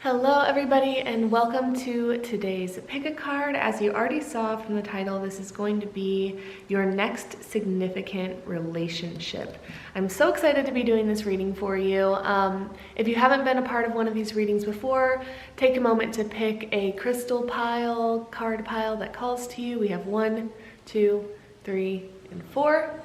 Hello everybody and welcome to today's pick a card. As you already saw from the title, this is going to be your next significant relationship. I'm so excited to be doing this reading for you. If you haven't been a part of one of these readings before, take a moment to pick a crystal pile, card pile that calls to you. We have 1, 2, 3, and 4.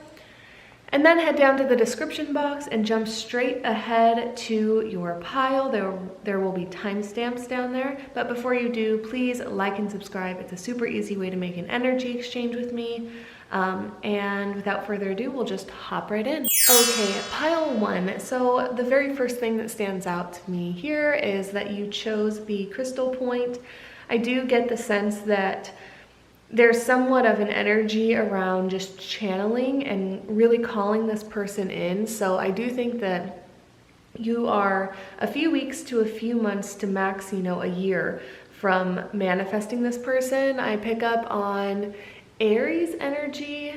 And then head down to the description box and jump straight ahead to your pile. There will be timestamps down there. But before you do, please like and subscribe. It's a super easy way to make an energy exchange with me. And without further ado, we'll just hop right in. Okay, pile 1. So the very first thing that stands out to me here is that you chose the crystal point. I do get the sense that there's somewhat of an energy around just channeling and really calling this person in. So I do think that you are a few weeks to a few months to max, a year from manifesting this person. I pick up on Aries energy,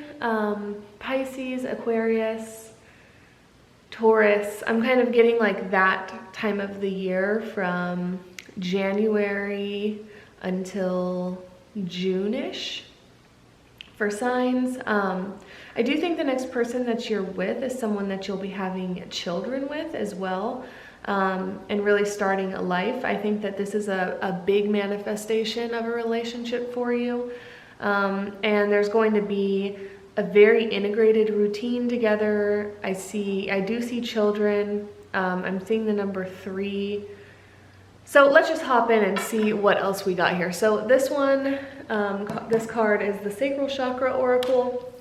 Pisces, Aquarius, Taurus. I'm kind of getting like that time of the year from January until June-ish for signs. I do think the next person that you're with is someone that you'll be having children with as well, and really starting a life. I think that this is a big manifestation of a relationship for you, and there's going to be a very integrated routine together. I do see children. I'm seeing the number 3. So let's just hop in and see what else we got here. So this one, this card is the Sacral Chakra Oracle.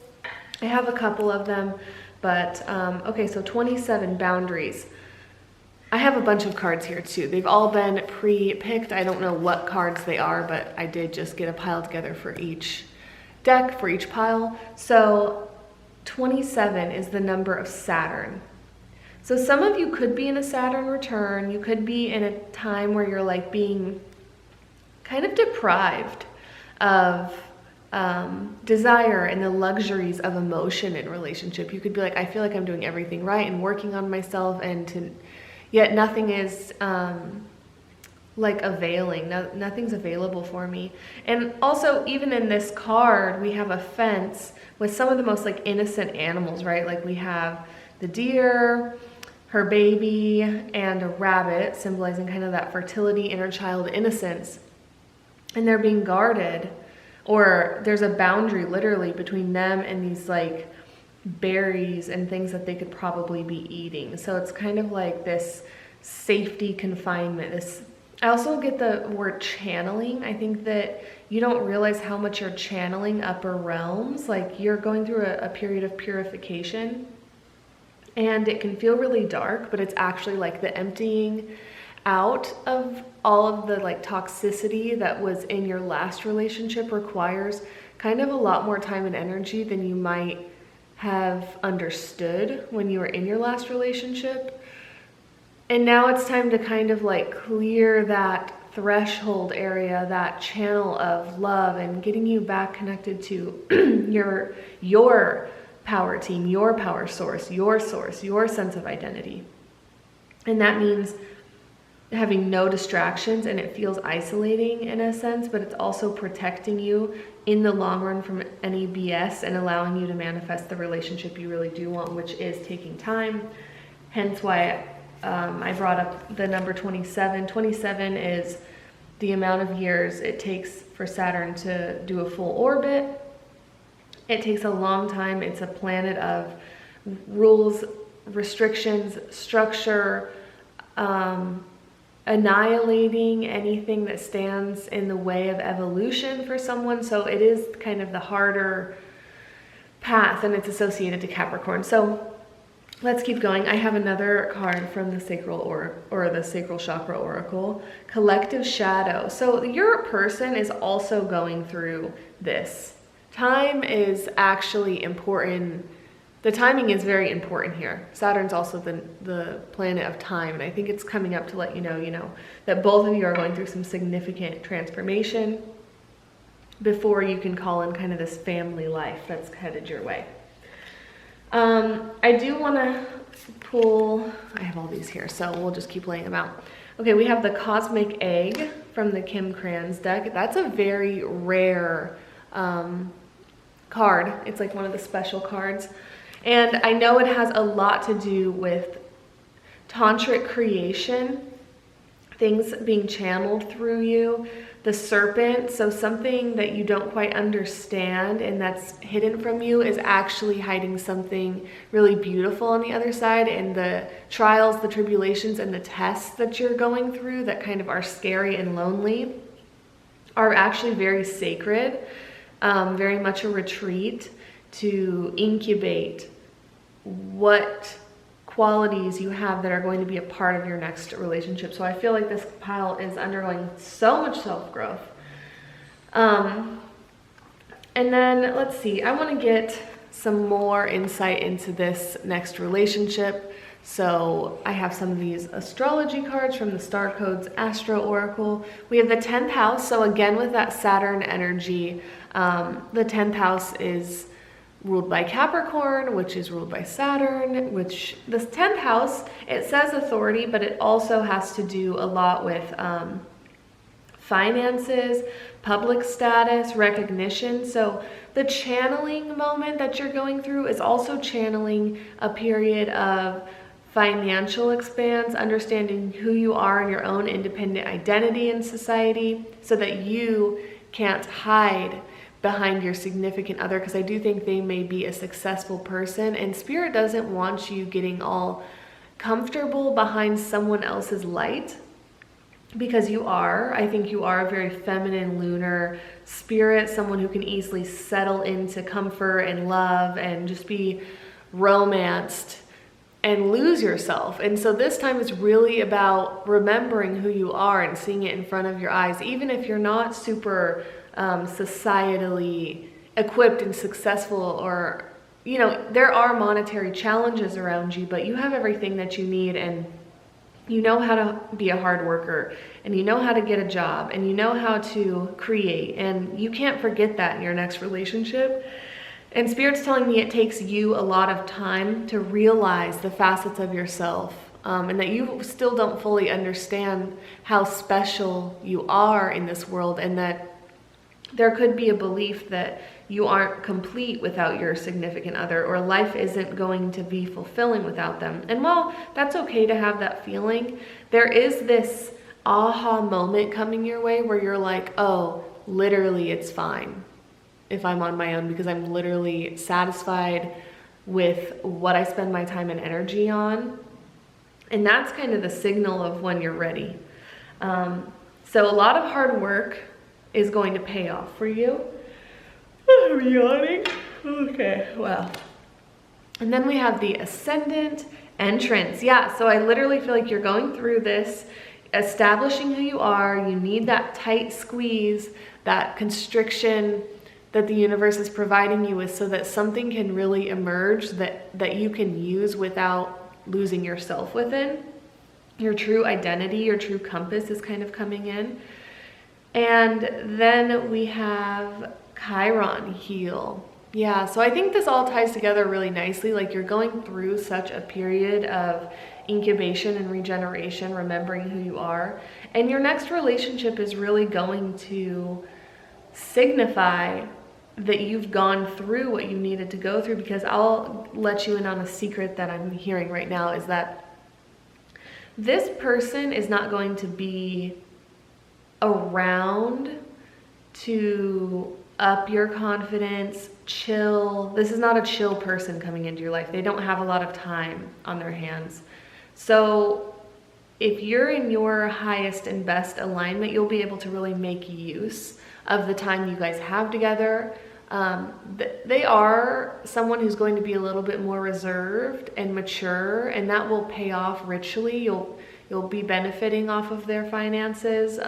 I have a couple of them, but okay, so 27 boundaries. I have a bunch of cards here too. They've all been pre-picked. I don't know what cards they are, but I did just get a pile together for each deck, for each pile. So 27 is the number of Saturn. So some of you could be in a Saturn return. You could be in a time where you're like being kind of deprived of desire and the luxuries of emotion in relationship. You could be like, I feel like I'm doing everything right and working on myself, yet nothing is like availing. Nothing's available for me. And also, even in this card, we have a fence with some of the most like innocent animals, right? Like we have the deer, her baby, and a rabbit, symbolizing kind of that fertility, inner child innocence. And they're being guarded, or there's a boundary literally between them and these like berries and things that they could probably be eating. So it's kind of like this safety confinement. I also get the word channeling. I think that you don't realize how much you're channeling upper realms. Like you're going through a period of purification. And it can feel really dark, but it's actually like the emptying out of all of the like toxicity that was in your last relationship requires kind of a lot more time and energy than you might have understood when you were in your last relationship. And now it's time to kind of like clear that threshold area, that channel of love, and getting you back connected to your power team, your power source, your sense of identity. And that means having no distractions, and it feels isolating in a sense, but it's also protecting you in the long run from any BS and allowing you to manifest the relationship you really do want, which is taking time. Hence why I brought up the number 27. 27 is the amount of years it takes for Saturn to do a full orbit. It takes a long time. It's a planet of rules, restrictions, structure, annihilating anything that stands in the way of evolution for someone. So it is kind of the harder path, and it's associated to Capricorn. So let's keep going. I have another card from the Sacral or the Sacral Chakra Oracle, Collective Shadow. So your person is also going through this. Time is actually important. The timing is very important here. Saturn's also the planet of time, and I think it's coming up to let you know, that both of you are going through some significant transformation before you can call in kind of this family life that's headed your way. I do want to pull, I have all these here, so we'll just keep laying them out. Okay, we have the Cosmic Egg from the Kim Kranz deck. That's a very rare card. It's like one of the special cards. And I know it has a lot to do with tantric creation, things being channeled through you. The serpent, so something that you don't quite understand and that's hidden from you is actually hiding something really beautiful on the other side. And the trials, the tribulations, and the tests that you're going through that kind of are scary and lonely are actually very sacred, very much a retreat to incubate what qualities you have that are going to be a part of your next relationship. So I feel like this pile is undergoing so much self-growth. And then let's see, I want to get some more insight into this next relationship. So I have some of these astrology cards from the Star Codes Astro Oracle. We have the 10th house. So again, with that Saturn energy, the 10th house is ruled by Capricorn, which is ruled by Saturn, which this 10th house, it says authority, but it also has to do a lot with finances, public status, recognition. So the channeling moment that you're going through is also channeling a period of financial expanse, understanding who you are and your own independent identity in society so that you can't hide behind your significant other, because I do think they may be a successful person, and Spirit doesn't want you getting all comfortable behind someone else's light, because you are. I think you are a very feminine lunar spirit, someone who can easily settle into comfort and love and just be romanced and lose yourself. And so this time is really about remembering who you are and seeing it in front of your eyes, even if you're not super societally equipped and successful, or you know, there are monetary challenges around you, but you have everything that you need, and you know how to be a hard worker, and you know how to get a job, and you know how to create, and you can't forget that in your next relationship. And Spirit's telling me it takes you a lot of time to realize the facets of yourself, and that you still don't fully understand how special you are in this world, and that there could be a belief that you aren't complete without your significant other, or life isn't going to be fulfilling without them. And while that's okay to have that feeling, there is this aha moment coming your way where you're like, oh, literally it's fine if I'm on my own, because I'm literally satisfied with what I spend my time and energy on. And that's kind of the signal of when you're ready. So a lot of hard work is going to pay off for you. I'm yawning. Okay, well. And then we have the Ascendant Entrance. Yeah, so I literally feel like you're going through this, establishing who you are. You need that tight squeeze, that constriction that the universe is providing you with, so that something can really emerge that you can use without losing yourself within. Your true identity, your true compass is kind of coming in. And then we have Chiron Heal. Yeah, so I think this all ties together really nicely. Like, you're going through such a period of incubation and regeneration, remembering who you are. And your next relationship is really going to signify that you've gone through what you needed to go through, because I'll let you in on a secret that I'm hearing right now, is that this person is not going to be around to up your confidence, chill. This is not a chill person coming into your life. They don't have a lot of time on their hands. So if you're in your highest and best alignment, you'll be able to really make use of the time you guys have together. They are someone who's going to be a little bit more reserved and mature, and that will pay off richly. You'll be benefiting off of their finances,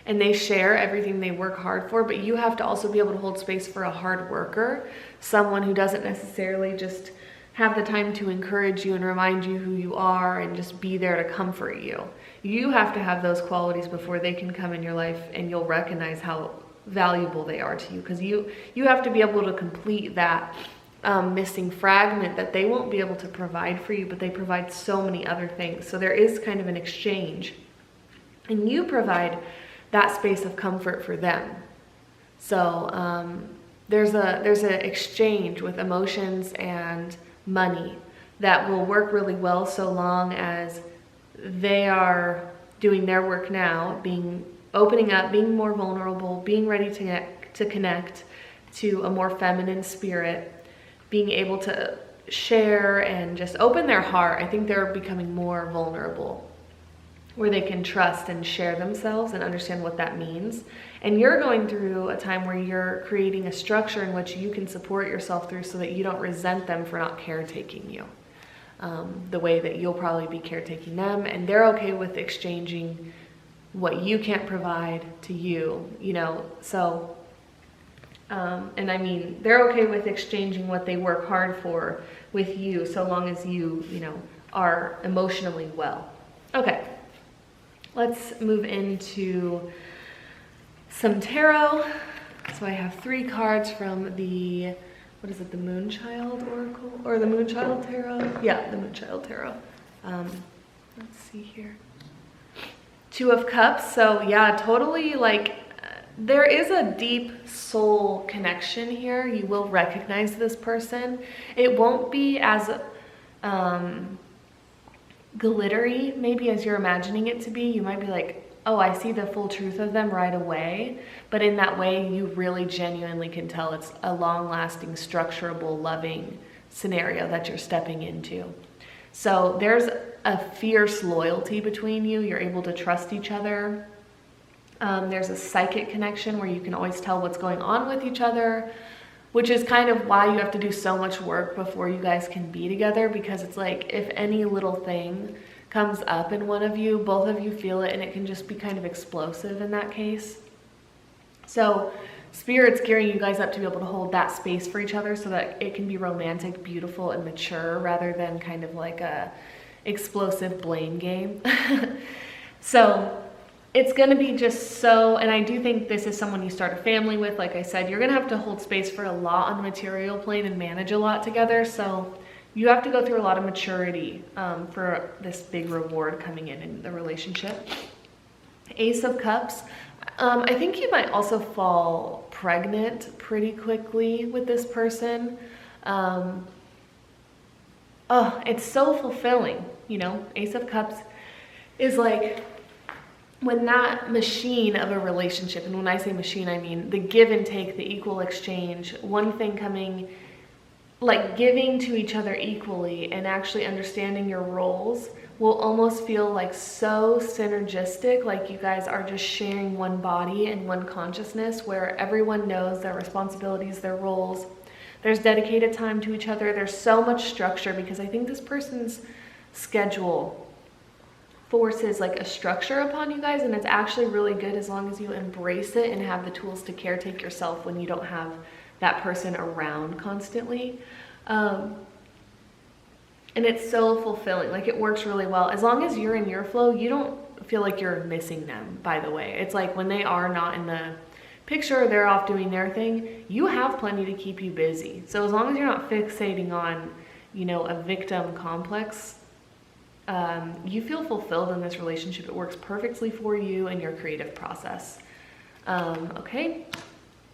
and they share everything they work hard for, but you have to also be able to hold space for a hard worker, someone who doesn't necessarily just have the time to encourage you and remind you who you are and just be there to comfort you. You have to have those qualities before they can come in your life, and you'll recognize how valuable they are to you, because you have to be able to complete that missing fragment that they won't be able to provide for you, but they provide so many other things. So there is kind of an exchange, and you provide that space of comfort for them. So there's an exchange with emotions and money that will work really well so long as they are doing their work now, opening up, being more vulnerable, being ready to connect to a more feminine spirit, being able to share and just open their heart. I think they're becoming more vulnerable, where they can trust and share themselves and understand what that means. And you're going through a time where you're creating a structure in which you can support yourself through, so that you don't resent them for not caretaking you the way that you'll probably be caretaking them. And they're okay with exchanging what you can't provide to you, you know. So and I mean, they're okay with exchanging what they work hard for with you, so long as you know, are emotionally well. Okay, let's move into some tarot. So I have 3 cards from the, what is it, the Moonchild Oracle, or the Moonchild Tarot? Yeah, the Moonchild Tarot. Let's see here. 2 of Cups. So yeah, totally, like, there is a deep soul connection here. You will recognize this person. It won't be as glittery maybe as you're imagining it to be. You might be like, oh, I see the full truth of them right away. But in that way, you really genuinely can tell it's a long-lasting, structurable, loving scenario that you're stepping into. So there's a fierce loyalty between you. You're able to trust each other. There's a psychic connection where you can always tell what's going on with each other, which is kind of why you have to do so much work before you guys can be together, because it's like, if any little thing comes up in one of you, both of you feel it, and it can just be kind of explosive in that case. So Spirit's gearing you guys up to be able to hold that space for each other, so that it can be romantic, beautiful, and mature, rather than kind of like a explosive blame game. So it's going to be just so, and I do think this is someone you start a family with. Like I said, you're going to have to hold space for a lot on the material plane and manage a lot together. So you have to go through a lot of maturity for this big reward coming in the relationship. Ace of Cups. I think you might also fall pregnant pretty quickly with this person. Oh, it's so fulfilling, you know. Ace of Cups is like, when that machine of a relationship, and when I say machine, I mean the give and take, the equal exchange, one thing coming, like giving to each other equally and actually understanding your roles, will almost feel like so synergistic, like you guys are just sharing one body and one consciousness, where everyone knows their responsibilities, their roles. There's dedicated time to each other. There's so much structure, because I think this person's schedule forces like a structure upon you guys, and it's actually really good as long as you embrace it and have the tools to caretake yourself when you don't have that person around constantly. And it's so fulfilling. Like, it works really well. As long as you're in your flow, you don't feel like you're missing them, by the way. It's like when they are not in the picture, they're off doing their thing, you have plenty to keep you busy. So as long as you're not fixating on, you know, a victim complex, you feel fulfilled in this relationship. It works perfectly for you and your creative process. Okay.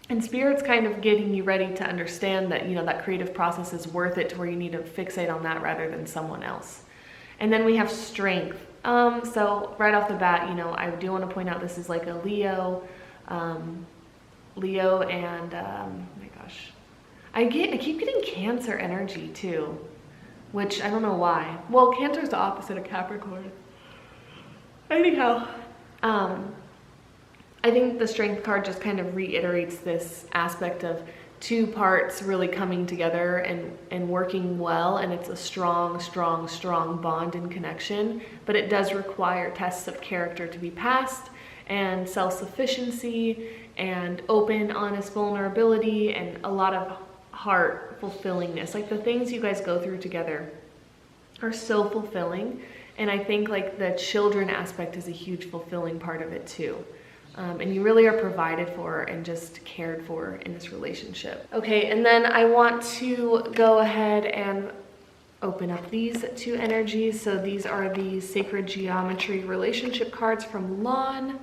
And Spirit's kind of getting you ready to understand that, you know, that creative process is worth it, to where you need to fixate on that rather than someone else. And then we have Strength. So right off the bat, you know, I do want to point out this is like a Leo, and, oh my gosh, I keep getting Cancer energy too, which I don't know why. Well, Cancer is the opposite of Capricorn. Anyhow, I think the Strength card just kind of reiterates this aspect of 2 parts really coming together and working well, and it's a strong, strong, strong bond and connection, but it does require tests of character to be passed, and self-sufficiency, and open, honest vulnerability, and a lot of heart fulfillingness. Like, the things you guys go through together are so fulfilling, and I think like the children aspect is a huge fulfilling part of it too. and you really are provided for and just cared for in this relationship. Okay, and then I want to go ahead and open up these two energies. So these are the Sacred Geometry relationship cards from Lon,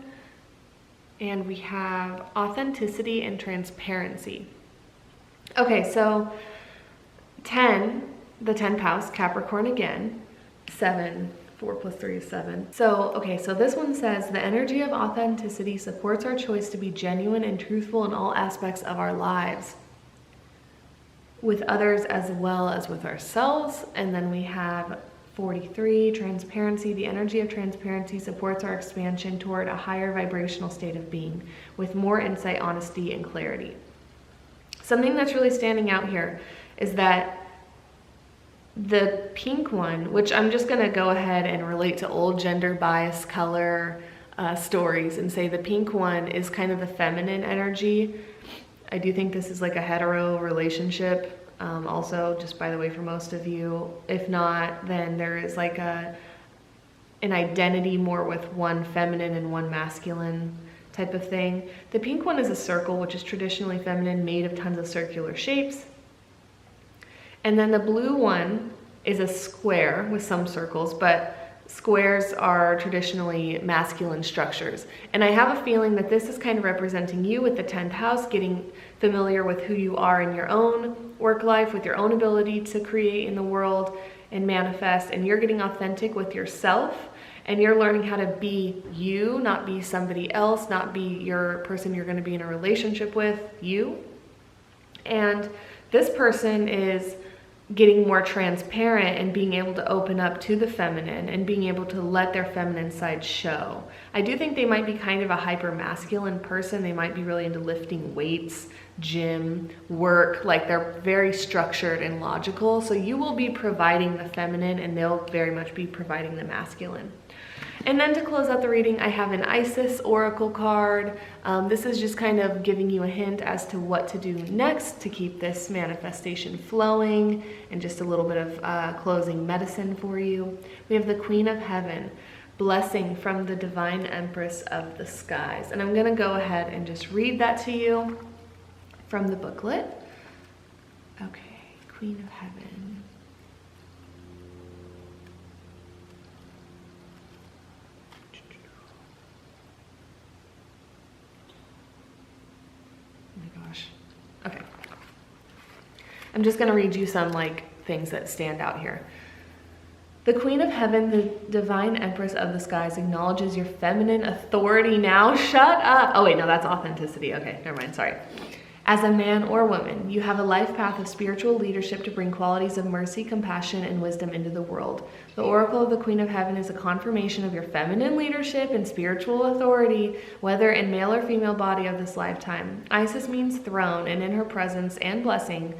and we have Authenticity and Transparency. Okay, so 10, the 10th house, Capricorn again, 7, 4 plus 3 is 7. So, okay, so this one says, the energy of authenticity supports our choice to be genuine and truthful in all aspects of our lives, with others as well as with ourselves. And then we have 43, transparency. The energy of transparency supports our expansion toward a higher vibrational state of being, with more insight, honesty, and clarity. Something that's really standing out here is that the pink one, which I'm just going to go ahead and relate to old gender bias color stories and say the pink one is kind of the feminine energy. I do think this is like a hetero relationship, also, just by the way, for most of you. If not, then there is like an identity more with one feminine and one masculine type of thing. The pink one is a circle, which is traditionally feminine, made of tons of circular shapes. And then the blue one is a square with some circles, but squares are traditionally masculine structures. And I have a feeling that this is kind of representing you with the 10th house, getting familiar with who you are in your own work life, with your own ability to create in the world and manifest, and you're getting authentic with yourself, and you're learning how to be you, not be somebody else, not be your person you're going to be in a relationship with, you. And this person is getting more transparent and being able to open up to the feminine and being able to let their feminine side show. I do think they might be kind of a hyper masculine person. They might be really into lifting weights, gym, work, like they're very structured and logical. So you will be providing the feminine and they'll very much be providing the masculine. And then to close out the reading, I have an Isis Oracle card. This is just kind of giving you a hint as to what to do next to keep this manifestation flowing, and just a little bit of closing medicine for you. We have the Queen of Heaven, blessing from the Divine Empress of the Skies. And I'm going to go ahead and just read that to you from the booklet. Okay, Queen of Heaven. Okay. I'm just going to read you some things that stand out here. The Queen of Heaven, the Divine Empress of the Skies, acknowledges your feminine authority now. Shut up. Oh wait, no, that's authenticity. Okay, never mind. Sorry. As a man or woman, you have a life path of spiritual leadership to bring qualities of mercy, compassion, and wisdom into the world. The Oracle of the Queen of Heaven is a confirmation of your feminine leadership and spiritual authority, whether in male or female body of this lifetime. Isis means throne, and in her presence and blessing,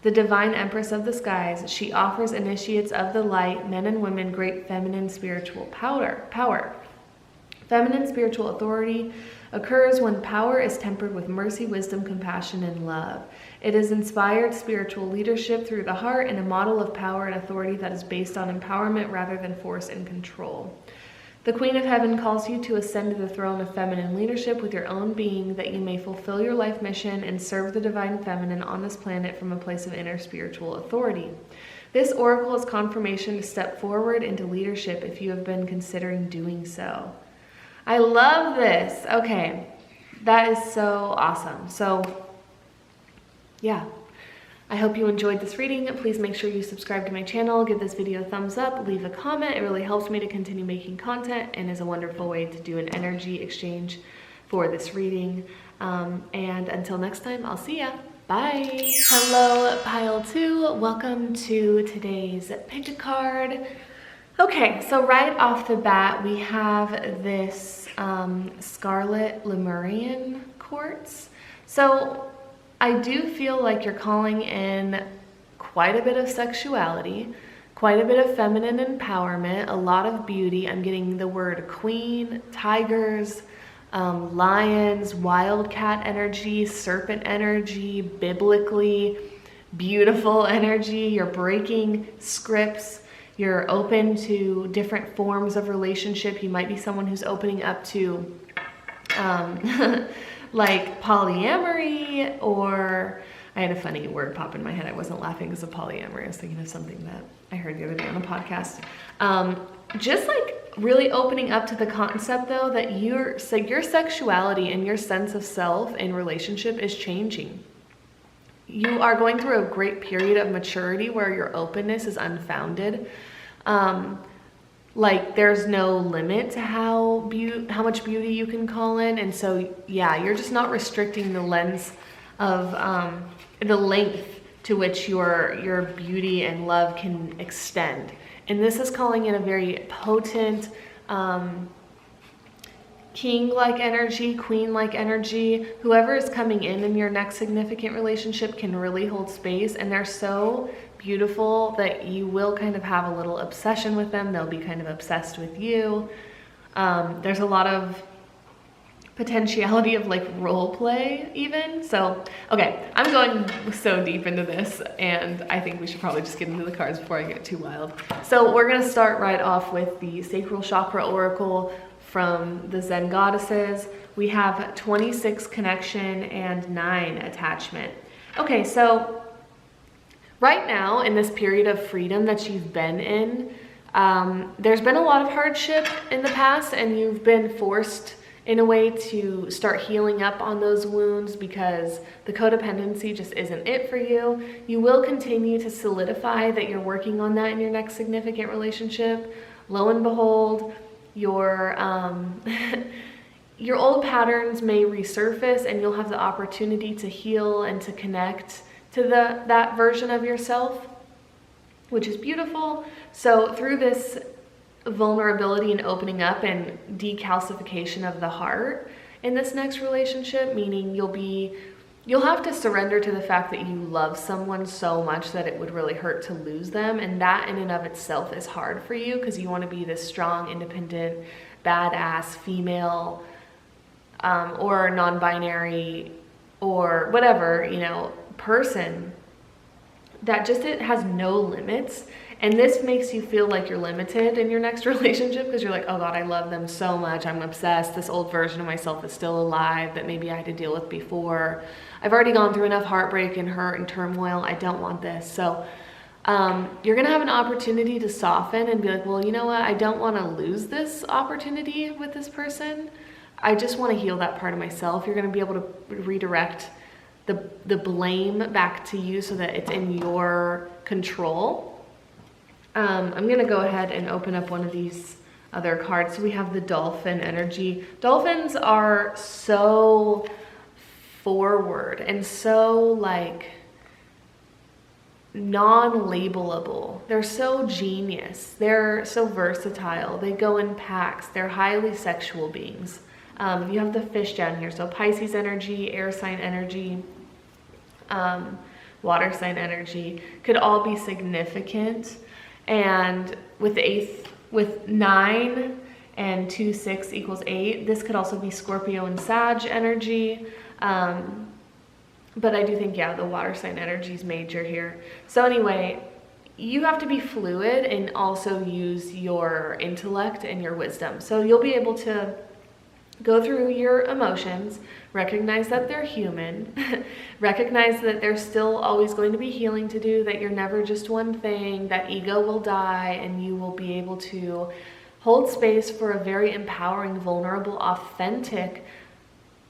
the Divine Empress of the Skies, she offers initiates of the light, men and women, great feminine spiritual power. Feminine spiritual authority occurs when power is tempered with mercy, wisdom, compassion, and love. It is inspired spiritual leadership through the heart and a model of power and authority that is based on empowerment rather than force and control. The Queen of Heaven calls you to ascend to the throne of feminine leadership with your own being, that you may fulfill your life mission and serve the divine feminine on this planet from a place of inner spiritual authority. This oracle is confirmation to step forward into leadership if you have been considering doing so. I love this. Okay, that is so awesome. So, yeah, I hope you enjoyed this reading. Please make sure you subscribe to my channel, give this video a thumbs up, leave a comment. It really helps me to continue making content and is a wonderful way to do an energy exchange for this reading. And until next time, I'll see ya. Bye. Hello, Pile 2. Welcome to today's pick a card. Okay, so right off the bat, we have this Scarlet Lemurian quartz. So I do feel like you're calling in quite a bit of sexuality, quite a bit of feminine empowerment, a lot of beauty. I'm getting the word queen, tigers, lions, wildcat energy, serpent energy, biblically beautiful energy. You're breaking scripts. You're open to different forms of relationship. You might be someone who's opening up to like polyamory, or I had a funny word pop in my head. I wasn't laughing because of polyamory. I was thinking of something that I heard the other day on a podcast. Just like really opening up to the concept though that your sexuality and your sense of self in relationship is changing. You are going through a great period of maturity where your openness is unfounded. Like there's no limit to how much beauty you can call in. And so, yeah, you're just not restricting the lens of the length to which your beauty and love can extend. And this is calling in a very potent, king-like energy, queen-like energy. Whoever is coming in your next significant relationship can really hold space, and they're so beautiful that you will kind of have a little obsession with them. They'll be kind of obsessed with you. There's a lot of potentiality of like role play even. So, okay, I'm going so deep into this, and I think we should probably just get into the cards before I get too wild. So we're gonna start right off with the Sacral Chakra Oracle from the Zen Goddesses. We have 26 connection and 9 attachment. Okay, so right now in this period of freedom that you've been in, there's been a lot of hardship in the past, and you've been forced in a way to start healing up on those wounds because the codependency just isn't it for you. You will continue to solidify that you're working on that in your next significant relationship. Lo and behold, your old patterns may resurface, and you'll have the opportunity to heal and to connect to that version of yourself, which is beautiful. So through this vulnerability and opening up and decalcification of the heart in this next relationship, meaning you'll have to surrender to the fact that you love someone so much that it would really hurt to lose them, and that in and of itself is hard for you because you want to be this strong, independent, badass female, or non-binary, or whatever, person that just it has no limits. And this makes you feel like you're limited in your next relationship because you're like, oh God, I love them so much. I'm obsessed. This old version of myself is still alive that maybe I had to deal with before. I've already gone through enough heartbreak and hurt and turmoil. I don't want this. So you're going to have an opportunity to soften and be like, well, you know what? I don't want to lose this opportunity with this person. I just want to heal that part of myself. You're going to be able to redirect the blame back to you so that it's in your control. I'm going to go ahead and open up one of these other cards. So we have the dolphin energy. Dolphins are so forward and so like non-labelable. They're so genius. They're so versatile. They go in packs. They're highly sexual beings. You have the fish down here. So Pisces energy, air sign energy, water sign energy could all be significant. And with 9 and 2, 6 equals 8, this could also be Scorpio and Sag energy. But I do think, yeah, the water sign energy is major here. So anyway, you have to be fluid and also use your intellect and your wisdom. So you'll be able to go through your emotions, recognize that they're human, recognize that there's still always going to be healing to do, that you're never just one thing, that ego will die, and you will be able to hold space for a very empowering, vulnerable, authentic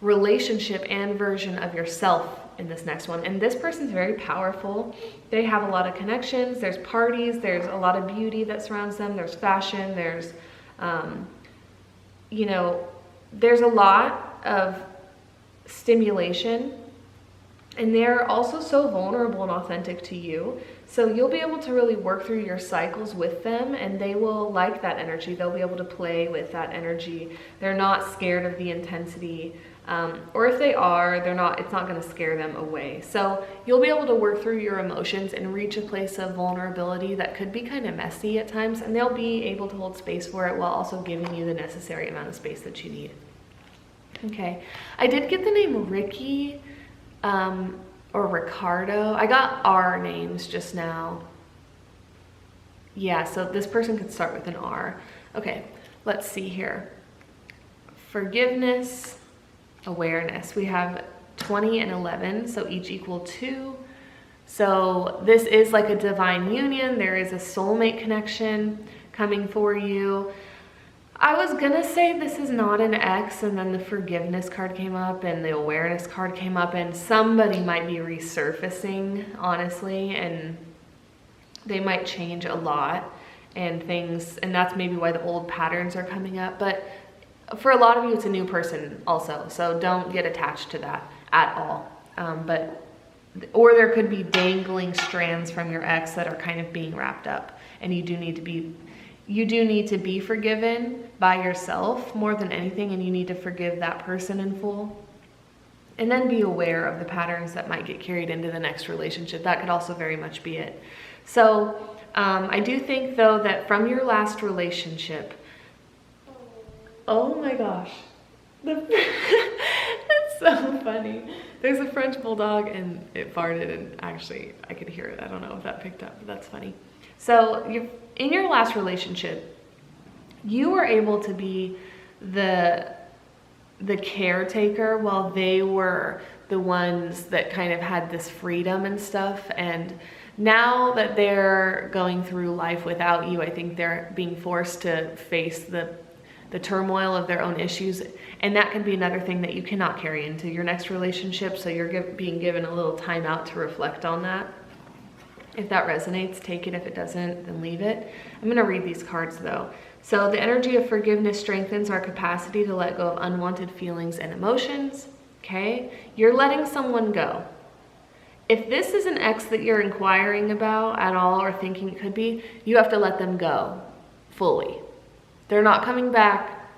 relationship and version of yourself in this next one. And this person's very powerful. They have a lot of connections. There's parties. There's a lot of beauty that surrounds them. There's fashion. There's, there's a lot of stimulation, and they're also so vulnerable and authentic to you. So you'll be able to really work through your cycles with them, and they will like that energy. They'll be able to play with that energy. They're not scared of the intensity, or if they are, it's not going to scare them away. So you'll be able to work through your emotions and reach a place of vulnerability that could be kind of messy at times, and they'll be able to hold space for it while also giving you the necessary amount of space that you need. Okay, I did get the name Ricky, or Ricardo. I got R names just now. Yeah, so this person could start with an R. Okay, let's see here. Forgiveness, awareness. We have 20 and 11, so each equal 2. So this is like a divine union. There is a soulmate connection coming for you. I was gonna say this is not an ex, and then the forgiveness card came up and the awareness card came up, and somebody might be resurfacing, honestly, and they might change a lot and things, and that's maybe why the old patterns are coming up. But for a lot of you, it's a new person also, so don't get attached to that at all. Or there could be dangling strands from your ex that are kind of being wrapped up, and you do need to be forgiven by yourself more than anything, and you need to forgive that person in full. And then be aware of the patterns that might get carried into the next relationship. That could also very much be it. So I do think, though, that from your last relationship, oh my gosh, that's so funny. There's a French bulldog and it farted, and actually I could hear it. I don't know if that picked up, but that's funny. So in your last relationship, you were able to be the caretaker while they were the ones that kind of had this freedom and stuff. And now that they're going through life without you, I think they're being forced to face the turmoil of their own issues. And that can be another thing that you cannot carry into your next relationship. So you're being given a little time out to reflect on that. If that resonates, take it. If it doesn't, then leave it. I'm going to read these cards though. So the energy of forgiveness strengthens our capacity to let go of unwanted feelings and emotions. Okay? You're letting someone go. If this is an ex that you're inquiring about at all or thinking it could be, you have to let them go fully. They're not coming back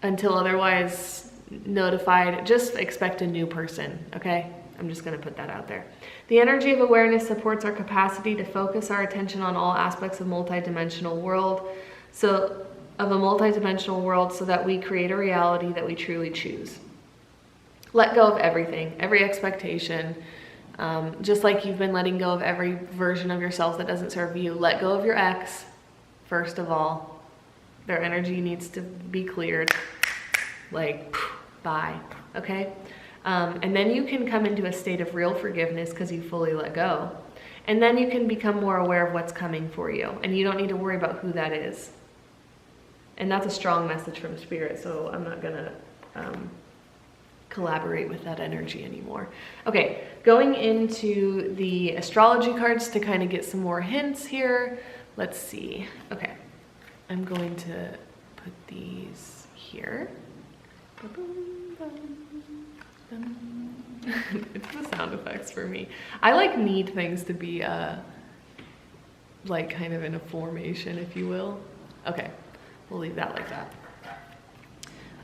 until otherwise notified. Just expect a new person, okay? I'm just going to put that out there. The energy of awareness supports our capacity to focus our attention on all aspects of a multidimensional world so that we create a reality that we truly choose. Let go of everything, every expectation. Just like you've been letting go of every version of yourself that doesn't serve you. Let go of your ex, first of all. Their energy needs to be cleared. Like, bye, okay? And then you can come into a state of real forgiveness because you fully let go. And then you can become more aware of what's coming for you. And you don't need to worry about who that is. And that's a strong message from Spirit, so I'm not going to collaborate with that energy anymore. Okay, going into the astrology cards to kind of get some more hints here. Let's see. Okay, I'm going to put these here. It's the sound effects for me. I need things to be kind of in a formation, if you will. Okay, we'll leave that like that.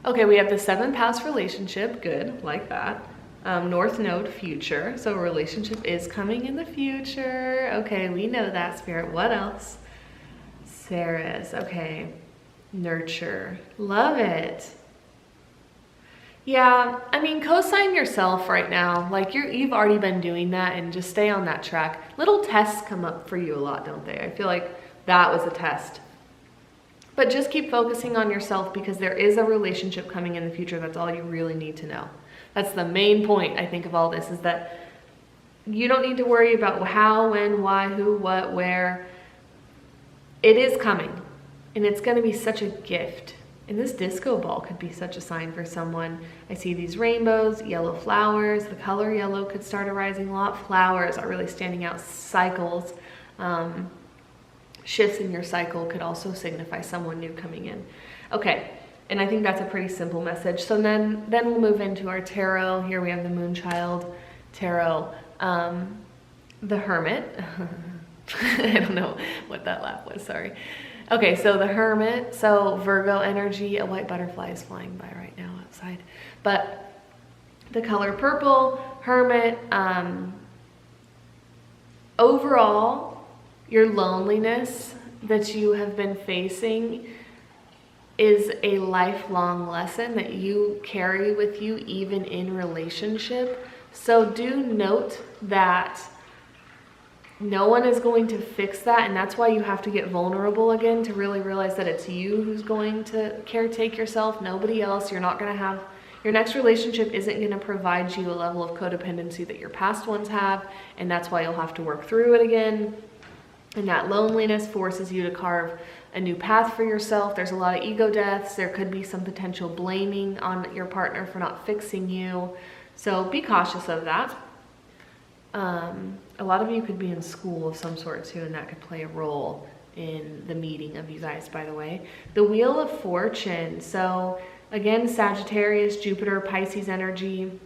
Okay, we have the 7th house relationship. Good, like that. North node, future. So a relationship is coming in the future. Okay, we know that, Spirit. What else? Ceres. Okay. Nurture. Love it. Yeah, I mean, co-sign yourself right now. You've already been doing that, and just stay on that track. Little tests come up for you a lot, don't they? I feel like that was a test. But just keep focusing on yourself because there is a relationship coming in the future. That's all you really need to know. That's the main point, I think, of all this, is that you don't need to worry about how, when, why, who, what, where. It is coming, and it's going to be such a gift. And this disco ball could be such a sign for someone. I see these rainbows, yellow flowers. The color yellow could start arising a lot. Flowers are really standing out. Cycles. Shifts in your cycle could also signify someone new coming in. Okay, and I think that's a pretty simple message. So then we'll move into our tarot. Here we have the Moonchild Tarot. The Hermit. I don't know what that laugh was, sorry. Okay, so the Hermit, so Virgo energy. A white butterfly is flying by right now outside. But the color purple, Hermit. Overall, your loneliness that you have been facing is a lifelong lesson that you carry with you even in relationship. So do note that no one is going to fix that, and that's why you have to get vulnerable again to really realize that it's you who's going to caretake yourself, nobody else. You're not going to have Your next relationship isn't going to provide you a level of codependency that your past ones have, and that's why you'll have to work through it again. And that loneliness forces you to carve a new path for yourself. There's a lot of ego deaths. There could be some potential blaming on your partner for not fixing you. So be cautious of that. A lot of you could be in school of some sort too, and that could play a role in the meeting of you guys, by the way. The Wheel of Fortune. So again, Sagittarius, Jupiter, Pisces energy.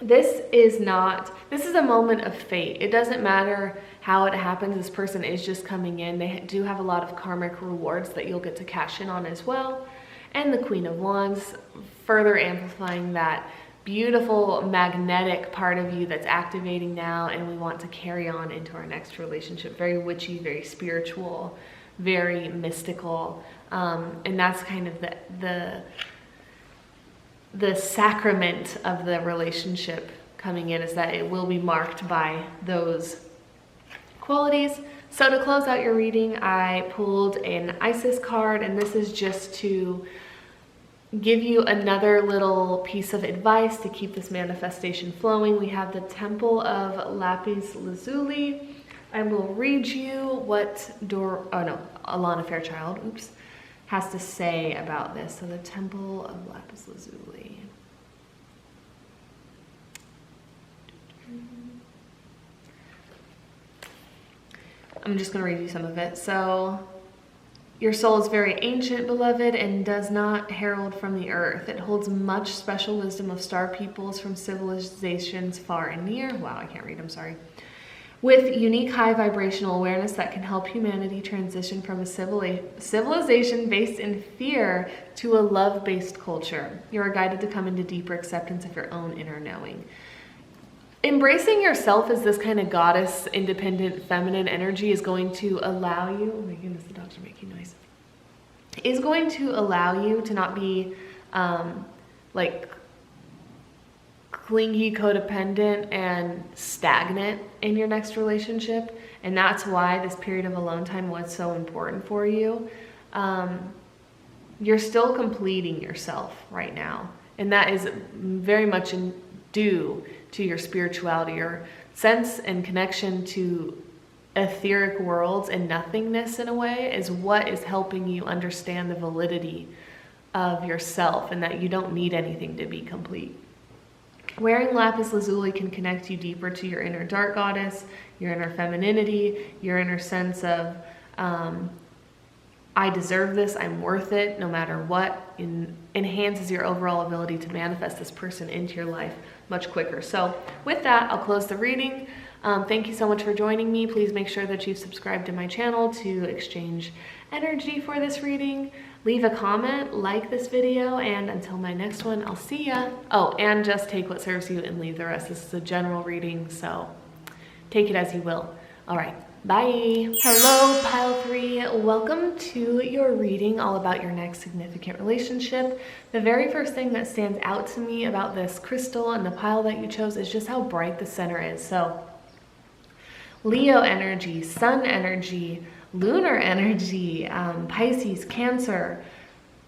This is a moment of fate. It doesn't matter how it happens. This person is just coming in. They do have a lot of karmic rewards that you'll get to cash in on as well. And the Queen of Wands, further amplifying that beautiful magnetic part of you that's activating now, and we want to carry on into our next relationship. Very witchy, very spiritual, very mystical, and that's kind of the sacrament of the relationship coming in, is that it will be marked by those qualities. So to close out your reading, I pulled an Isis card, and this is just to give you another little piece of advice to keep this manifestation flowing. We have the Temple of Lapis Lazuli. I will read you what Alana Fairchild, has to say about this. So the Temple of Lapis Lazuli. I'm just going to read you some of it. So, your soul is very ancient, beloved, and does not herald from the earth. It holds much special wisdom of star peoples from civilizations far and near. Wow, I can't read, I'm sorry. With unique high vibrational awareness that can help humanity transition from a civilization based in fear to a love-based culture. You are guided to come into deeper acceptance of your own inner knowing. Embracing yourself as this kind of goddess, independent, feminine energy is going to allow you, oh my goodness, the dogs are making noise, is going to allow you to not be like clingy, codependent, and stagnant in your next relationship. And that's why this period of alone time was so important for you. You're still completing yourself right now. And that is very much due to your spirituality, your sense and connection to etheric worlds and nothingness in a way is what is helping you understand the validity of yourself and that you don't need anything to be complete. Wearing lapis lazuli can connect you deeper to your inner dark goddess, your inner femininity, your inner sense of I deserve this, I'm worth it, no matter what. Enhances your overall ability to manifest this person into your life much quicker. So with that, I'll close the reading. Thank you so much for joining me. Please make sure that you've subscribed to my channel to exchange energy for this reading. Leave a comment, like this video, and until my next one, I'll see ya. Oh, and just take what serves you and leave the rest. This is a general reading, so take it as you will. All right. Bye. Hello, pile 3. Welcome to your reading all about your next significant relationship. The very first thing that stands out to me about this crystal and the pile that you chose is just how bright the center is. So Leo energy, Sun energy, lunar energy, Pisces, Cancer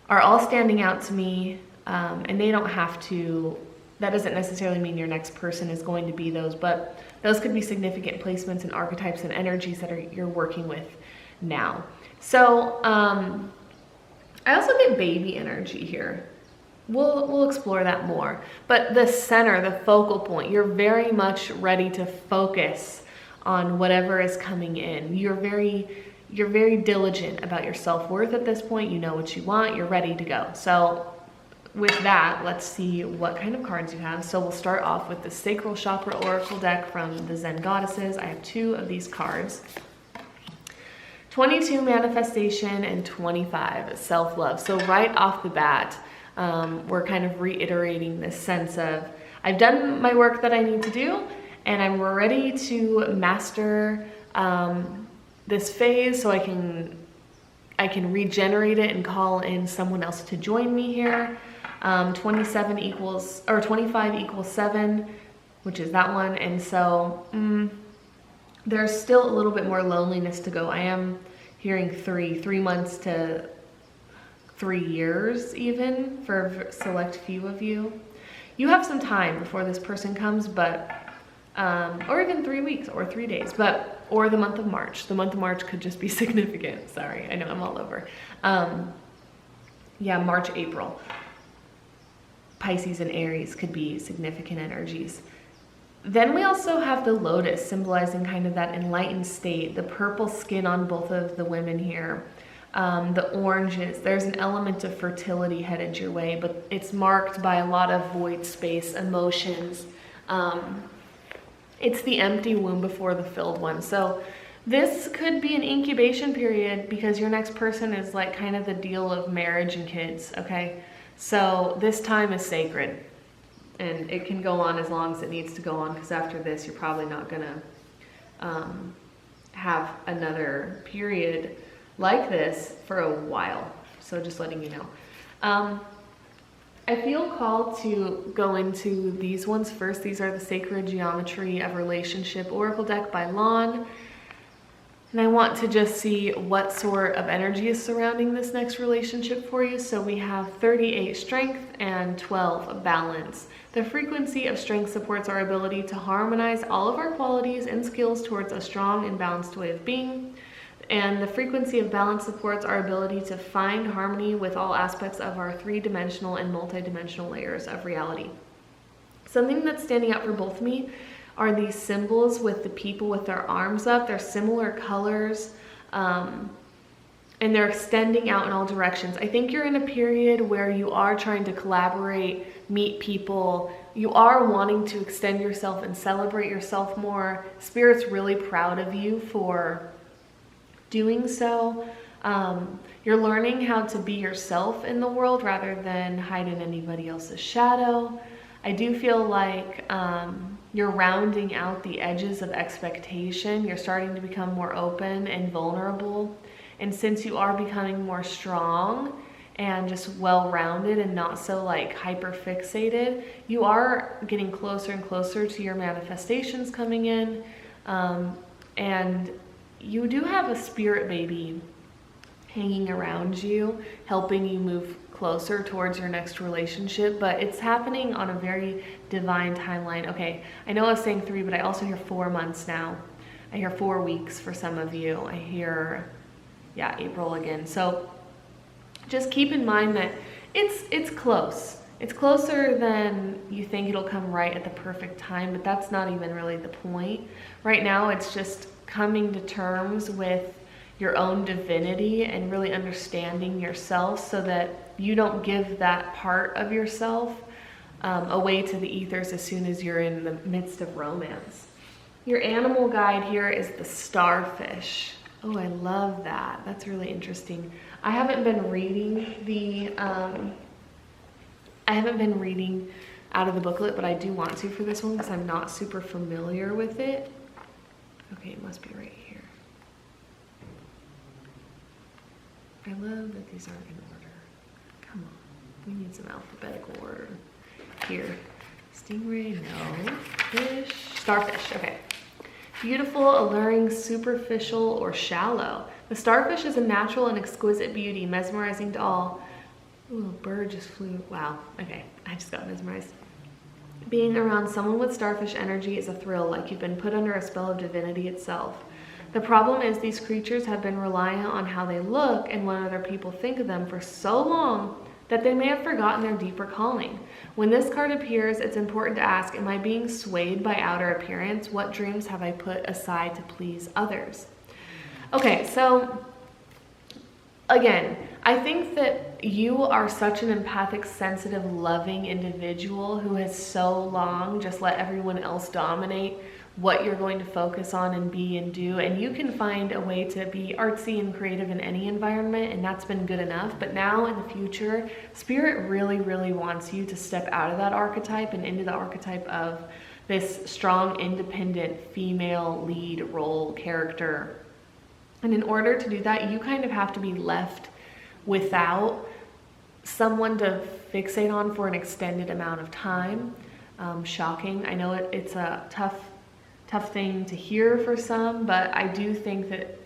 are all standing out to me, and they don't have to. That doesn't necessarily mean your next person is going to be those, but those could be significant placements and archetypes and energies that you're working with now. So I also get baby energy here. We'll explore that more. But the center, the focal point, you're very much ready to focus on whatever is coming in. You're very diligent about your self-worth at this point. You know what you want. You're ready to go. So with that, let's see what kind of cards you have. So we'll start off with the Sacral Chakra Oracle deck from the Zen Goddesses. I have 2 of these cards. 22 manifestation and 25 self-love. So right off the bat, we're kind of reiterating this sense of I've done my work that I need to do and I'm ready to master this phase so I can regenerate it and call in someone else to join me here. 25 equals 7, which is that one. And so there's still a little bit more loneliness to go. I am hearing 3 3 years even for a select few of you. You have some time before this person comes, but or even 3 weeks or 3 days, or the month of March. The month of March could just be significant. Sorry, I know I'm all over. Yeah, March, April. Pisces and Aries could be significant energies. Then we also have the lotus, symbolizing kind of that enlightened state, the purple skin on both of the women here, the oranges. There's an element of fertility headed your way, but it's marked by a lot of void space, emotions. It's the empty womb before the filled one. So this could be an incubation period because your next person is like kind of the deal of marriage and kids, okay? So this time is sacred. And it can go on as long as it needs to go on, because after this, you're probably not going to have another period like this for a while. So just letting you know. I feel called to go into these ones first. These are the Sacred Geometry of Relationship Oracle deck by Lon. And I want to just see what sort of energy is surrounding this next relationship for you. So we have 38 strength and 12 balance. The frequency of strength supports our ability to harmonize all of our qualities and skills towards a strong and balanced way of being. And the frequency of balance supports our ability to find harmony with all aspects of our three-dimensional and multi-dimensional layers of reality. Something that's standing out for both of me are these symbols with the people with their arms up. They're similar colors, and they're extending out in all directions. I think you're in a period where you are trying to collaborate, meet people. You are wanting to extend yourself and celebrate yourself more. Spirit's really proud of you for doing so. You're learning how to be yourself in the world rather than hide in anybody else's shadow. I do feel like you're rounding out the edges of expectation. You're starting to become more open and vulnerable. And since you are becoming more strong and just well-rounded and not so like hyper-fixated, you are getting closer and closer to your manifestations coming in. And you do have a spirit baby hanging around you, helping you move closer towards your next relationship, but it's happening on a very divine timeline. Okay, I know I was saying 3, but I also hear 4 months now. I hear 4 weeks for some of you. I hear, yeah, April again. So just keep in mind that it's close. It's closer than you think it'll come right at the perfect time, but that's not even really the point. Right now, it's just coming to terms with your own divinity and really understanding yourself so that you don't give that part of yourself away to the ethers as soon as you're in the midst of romance. Your animal guide here is the starfish. Oh, I love that. That's really interesting. I haven't been reading out of the booklet, but I do want to for this one because I'm not super familiar with it. Okay, it must be right here. I love that these aren't in order. Come on, we need some alphabetical order. Here, stingray, no. Fish, starfish, okay. Beautiful, alluring, superficial, or shallow. The starfish is a natural and exquisite beauty, mesmerizing to all. Ooh, a bird just flew. Wow, okay, I just got mesmerized. Being around someone with starfish energy is a thrill, like you've been put under a spell of divinity itself. The problem is these creatures have been reliant on how they look and what other people think of them for so long that they may have forgotten their deeper calling. When this card appears, it's important to ask, am I being swayed by outer appearance? What dreams have I put aside to please others? Okay, so again, I think that you are such an empathic, sensitive, loving individual who has so long just let everyone else dominate what you're going to focus on and be and do, and you can find a way to be artsy and creative in any environment, and that's been good enough. But now in the future, Spirit really, really wants you to step out of that archetype and into the archetype of this strong, independent, female lead role character. And in order to do that, you kind of have to be left without someone to fixate on for an extended amount of time. Shocking. I know it's a tough thing to hear for some, but I do think that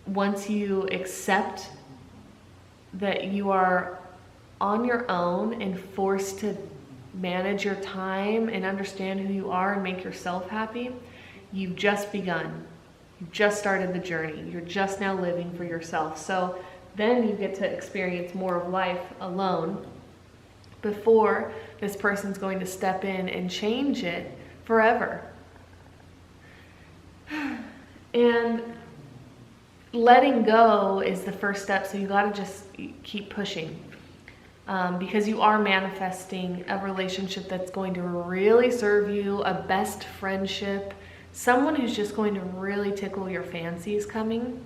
once you accept that you are on your own and forced to manage your time and understand who you are and make yourself happy, you've just begun. You've just started the journey. You're just now living for yourself. So then you get to experience more of life alone before this person's going to step in and change it forever. And letting go is the first step, so you got to just keep pushing. Because you are manifesting a relationship that's going to really serve you, a best friendship, someone who's just going to really tickle your fancies coming.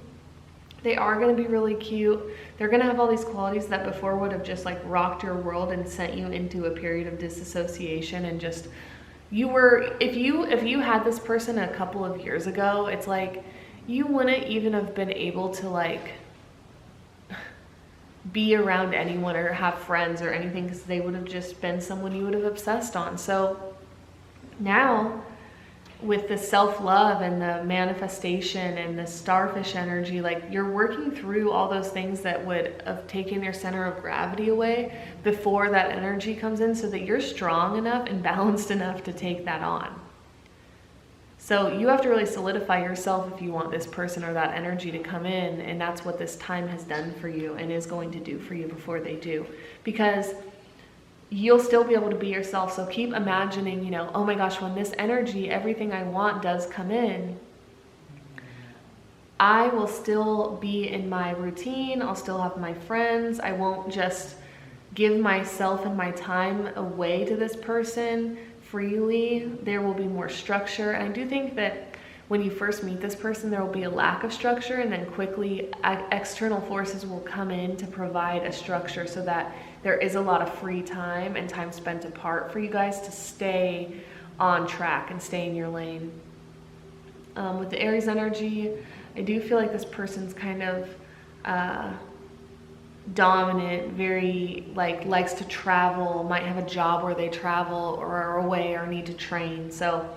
They are going to be really cute. They're going to have all these qualities that before would have just like rocked your world and sent you into a period of disassociation, and just if you had this person a couple of years ago, it's like you wouldn't even have been able to like be around anyone or have friends or anything, because they would have just been someone you would have obsessed on. So now with the self-love and the manifestation and the starfish energy, like you're working through all those things that would have taken your center of gravity away before that energy comes in, so that you're strong enough and balanced enough to take that on. So you have to really solidify yourself if you want this person or that energy to come in, and that's what this time has done for you and is going to do for you before they do. Because you'll still be able to be yourself. So keep imagining, you know, oh my gosh, when this energy, everything I want does come in, I will still be in my routine. I'll still have my friends. I won't just give myself and my time away to this person freely. There will be more structure. And I do think that when you first meet this person, there will be a lack of structure, and then quickly external forces will come in to provide a structure, so that there is a lot of free time and time spent apart for you guys to stay on track and stay in your lane. With the Aries energy, I do feel like this person's kind of dominant, very likes to travel, might have a job where they travel or are away or need to train. So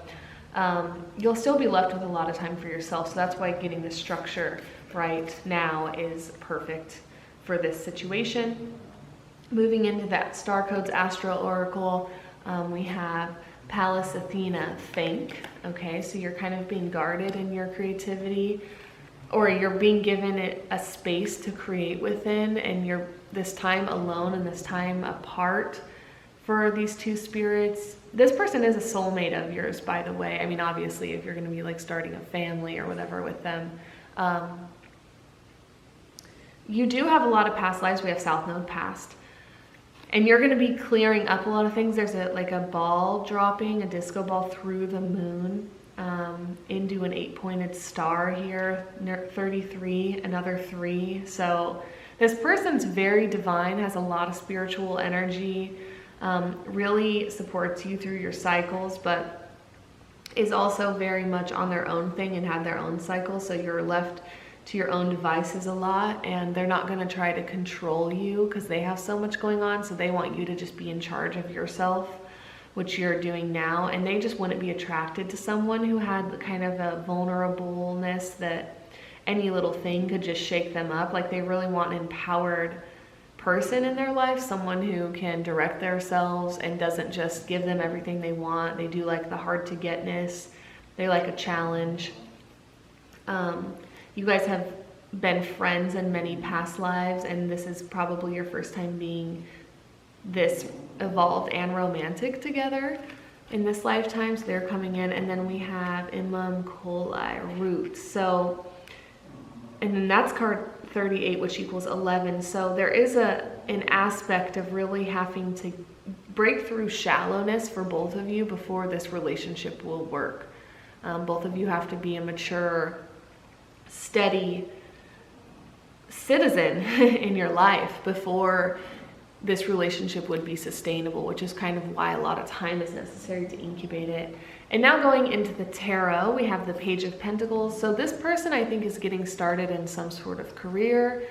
you'll still be left with a lot of time for yourself. So that's why getting the structure right now is perfect for this situation. Moving into that Star Codes Astro Oracle, we have Pallas Athena, think. Okay, so you're kind of being guarded in your creativity, or you're being given it a space to create within, and you're this time alone and this time apart for these two spirits. This person is a soulmate of yours, by the way. I mean, obviously, if you're going to be like starting a family or whatever with them. You do have a lot of past lives. We have South Node past. And you're going to be clearing up a lot of things. There's a ball dropping, a disco ball through the moon into an 8-pointed star here, 33, another 3. So this person's very divine, has a lot of spiritual energy, really supports you through your cycles, but is also very much on their own thing and had their own cycles. So you're left to your own devices a lot, and they're not going to try to control you because they have so much going on. So they want you to just be in charge of yourself, which you're doing now. And they just wouldn't be attracted to someone who had kind of a vulnerableness that any little thing could just shake them up. Like, they really want an empowered person in their life, someone who can direct themselves and doesn't just give them everything they want. They do like the hard to getness. They like a challenge. You guys have been friends in many past lives, and this is probably your first time being this evolved and romantic together in this lifetime. So they're coming in. And then we have Imam Coli, root. So, and then that's card 38, which equals 11. So there is an aspect of really having to break through shallowness for both of you before this relationship will work. Both of you have to be a mature, steady citizen in your life before this relationship would be sustainable, which is kind of why a lot of time is necessary to incubate it. And now going into the tarot, we have the Page of Pentacles. So this person, I think, is getting started in some sort of career.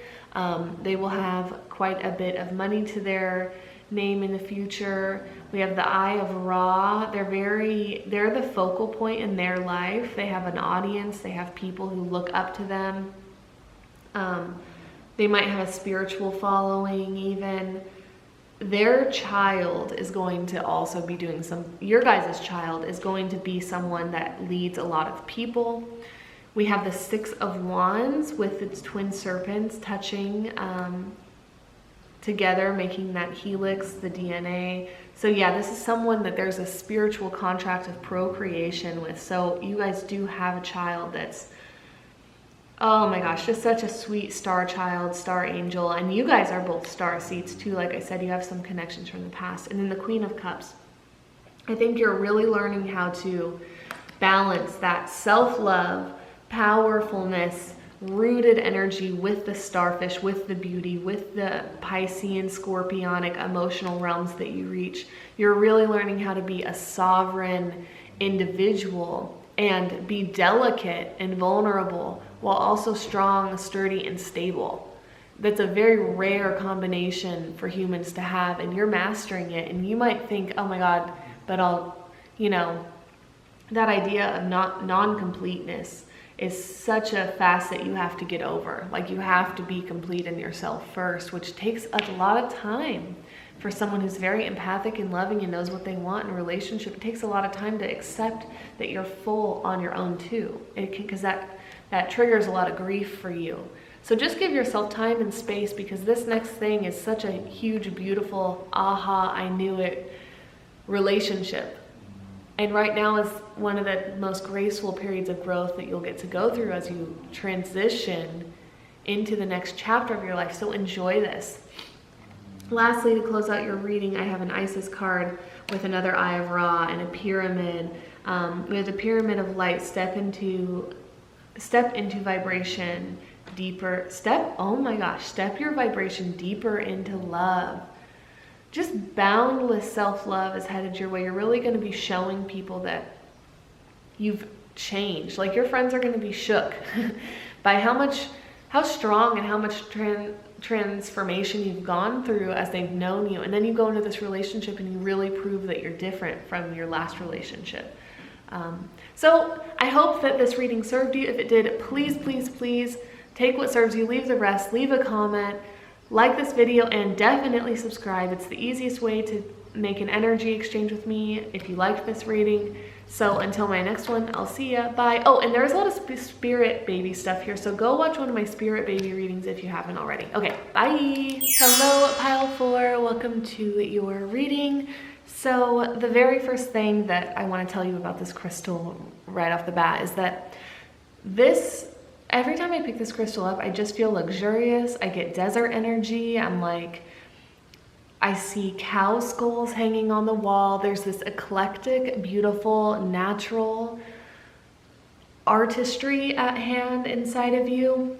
They will have quite a bit of money to their name in the future. We have the Eye of Ra. They're the focal point in their life. They have an audience. They have people who look up to them. They might have a spiritual following even. Their child is going to also be doing your guys' child is going to be someone that leads a lot of people. We have the Six of Wands with its twin serpents touching together, making that helix, the DNA. So yeah, this is someone that there's a spiritual contract of procreation with. So you guys do have a child that's, oh my gosh, just such a sweet star child, star angel. And you guys are both star seeds too. Like I said, you have some connections from the past. And then the Queen of Cups. I think you're really learning how to balance that self-love, powerfulness, rooted energy with the starfish, with the beauty, with the Piscean, Scorpionic emotional realms that you reach. You're really learning how to be a sovereign individual and be delicate and vulnerable while also strong, sturdy, and stable. That's a very rare combination for humans to have, and you're mastering it. And you might think, oh my God, but that idea of non-completeness is such a facet you have to get over. Like, you have to be complete in yourself first, which takes a lot of time for someone who's very empathic and loving and knows what they want in a relationship. It takes a lot of time to accept that you're full on your own too. Because that triggers a lot of grief for you. So just give yourself time and space, because this next thing is such a huge, beautiful, aha, I knew it relationship. And right now is one of the most graceful periods of growth that you'll get to go through as you transition into the next chapter of your life. So enjoy this. Lastly, to close out your reading, I have an Isis card with another Eye of Ra and a pyramid. We have the pyramid of light. Step into vibration deeper. Step your vibration deeper into love. Just boundless self-love is headed your way. You're really going to be showing people that you've changed. Like, your friends are going to be shook by how strong and how much transformation you've gone through as they've known you. And then you go into this relationship and you really prove that you're different from your last relationship. So I hope that this reading served you. If it did, please, please, please take what serves you, leave the rest, leave a comment, like this video, and definitely subscribe. It's the easiest way to make an energy exchange with me if you liked this reading. So until my next one, I'll see ya. Bye. Oh, and there's a lot of spirit baby stuff here, so go watch one of my spirit baby readings if you haven't already. Okay, bye. Hello, pile 4. Welcome to your reading. So the very first thing that I want to tell you about this crystal right off the bat is that every time I pick this crystal up, I just feel luxurious. I get desert energy. I see cow skulls hanging on the wall. There's this eclectic, beautiful, natural artistry at hand inside of you.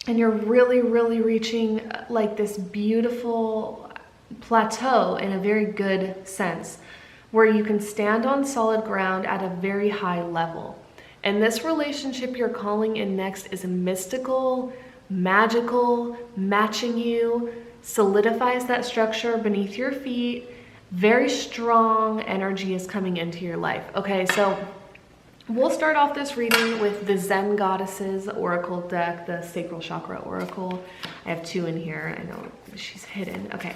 And you're really, really reaching like this beautiful plateau in a very good sense, where you can stand on solid ground at a very high level. And this relationship you're calling in next is mystical, magical, matching you, solidifies that structure beneath your feet. Very strong energy is coming into your life. Okay, so we'll start off this reading with the Zen Goddesses Oracle deck, the Sacral Chakra Oracle. I have 2 in here. I know she's hidden. Okay.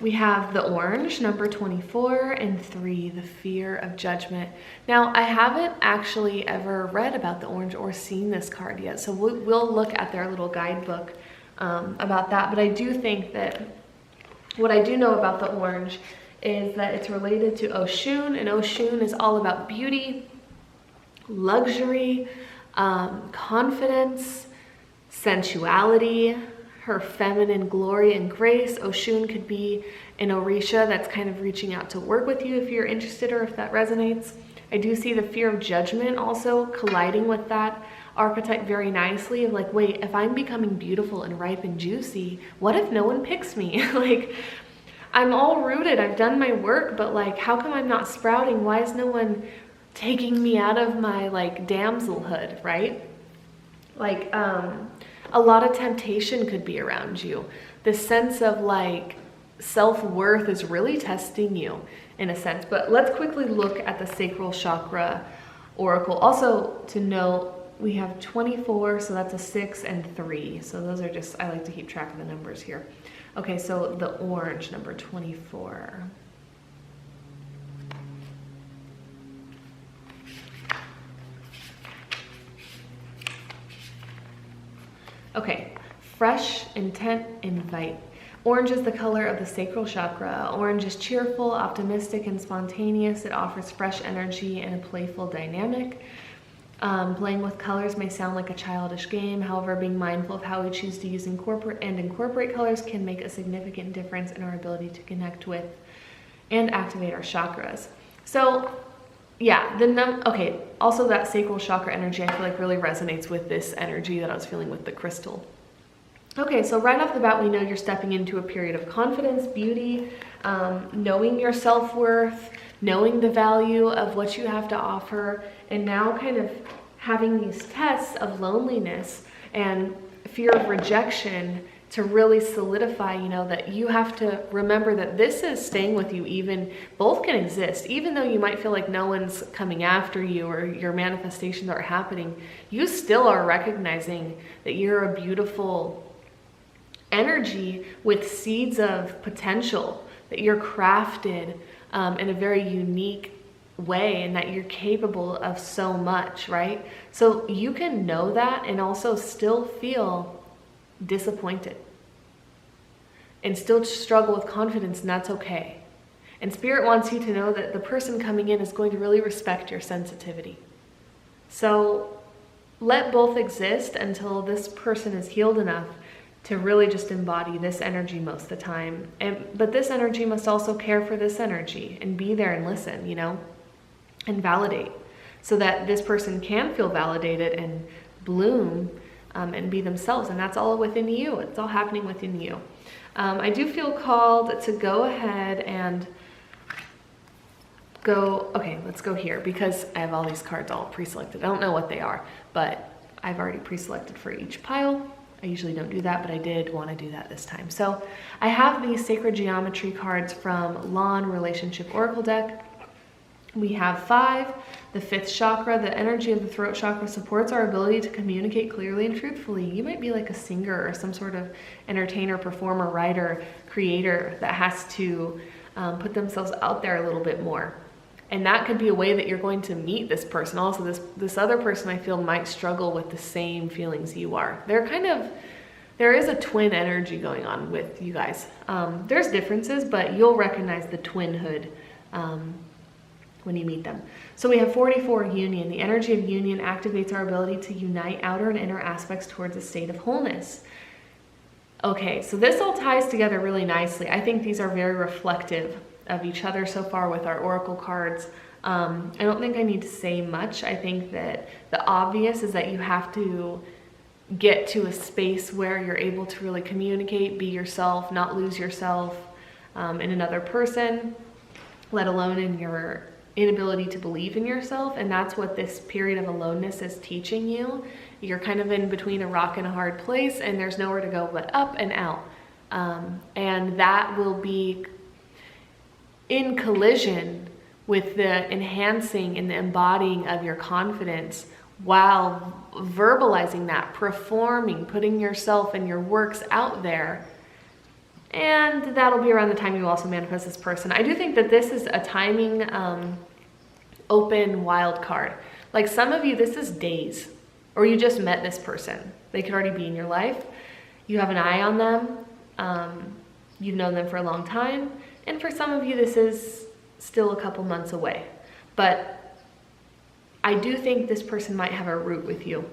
We have the orange, number 24, and 3, the fear of judgment. Now, I haven't actually ever read about the orange or seen this card yet, so we'll look at their little guidebook about that. But I do think that what I do know about the orange is that it's related to Oshun, and Oshun is all about beauty, luxury, confidence, sensuality, her feminine glory and grace. Oshun could be an Orisha that's kind of reaching out to work with you if you're interested or if that resonates. I do see the fear of judgment also colliding with that archetype very nicely, of like, wait, if I'm becoming beautiful and ripe and juicy, what if no one picks me? Like, I'm all rooted, I've done my work, but like, how come I'm not sprouting? Why is no one taking me out of my like damselhood, right? Like, a lot of temptation could be around you. The sense of like self-worth is really testing you in a sense. But let's quickly look at the Sacral Chakra Oracle. Also to note, we have 24, so that's a 6 and 3. So those are just, I like to keep track of the numbers here. Okay, so the orange, number 24. Okay, fresh, intent, invite. Orange is the color of the sacral chakra. Orange is cheerful, optimistic, and spontaneous. It offers fresh energy and a playful dynamic. Playing with colors may sound like a childish game. However, being mindful of how we choose to use incorporate colors can make a significant difference in our ability to connect with and activate our chakras. So yeah, okay, also that sacral chakra energy I feel like really resonates with this energy that I was feeling with the crystal. Okay, so right off the bat, we know you're stepping into a period of confidence, beauty, knowing your self-worth, knowing the value of what you have to offer, and now kind of having these tests of loneliness and fear of rejection to really solidify, you know, that you have to remember that this is staying with you. Even both can exist, even though you might feel like no one's coming after you or your manifestations are happening, you still are recognizing that you're a beautiful energy with seeds of potential, that you're crafted in a very unique way, and that you're capable of so much, right? So you can know that and also still feel disappointed and still struggle with confidence, and that's okay. And Spirit wants you to know that the person coming in is going to really respect your sensitivity. So let both exist until this person is healed enough to really just embody this energy most of the time. But this energy must also care for this energy and be there and listen, you know, and validate, so that this person can feel validated and bloom and be themselves. And that's all within you. It's all happening within you. I do feel called to go ahead and go, okay, let's go here because I have all these cards all pre-selected. I don't know what they are, but I've already pre-selected for each pile. I usually don't do that, but I did want to do that this time. So I have these Sacred Geometry cards from Lawn Relationship Oracle deck. We have 5, the 5th chakra. The energy of the throat chakra supports our ability to communicate clearly and truthfully. You might be like a singer or some sort of entertainer, performer, writer, creator that has to put themselves out there a little bit more. And that could be a way that you're going to meet this person. Also, this other person I feel might struggle with the same feelings you are. There is a twin energy going on with you guys. There's differences, but you'll recognize the twinhood when you meet them. So we have 44, union. The energy of union activates our ability to unite outer and inner aspects towards a state of wholeness. Okay, so this all ties together really nicely. I think these are very reflective of each other so far with our oracle cards. I don't think I need to say much. I think that the obvious is that you have to get to a space where you're able to really communicate, be yourself, not lose yourself in another person, let alone in your inability to believe in yourself. And that's what this period of aloneness is teaching you. You're kind of in between a rock and a hard place, and there's nowhere to go but up and out. And that will be in collision with the enhancing and the embodying of your confidence while verbalizing that, performing, putting yourself and your works out there. And that'll be around the time you also manifest this person. I do think that this is a timing open wild card. Like some of you, this is days, or you just met this person. They could already be in your life. You have an eye on them. You've known them for a long time. And for some of you, this is still a couple months away. But I do think this person might have a root with you.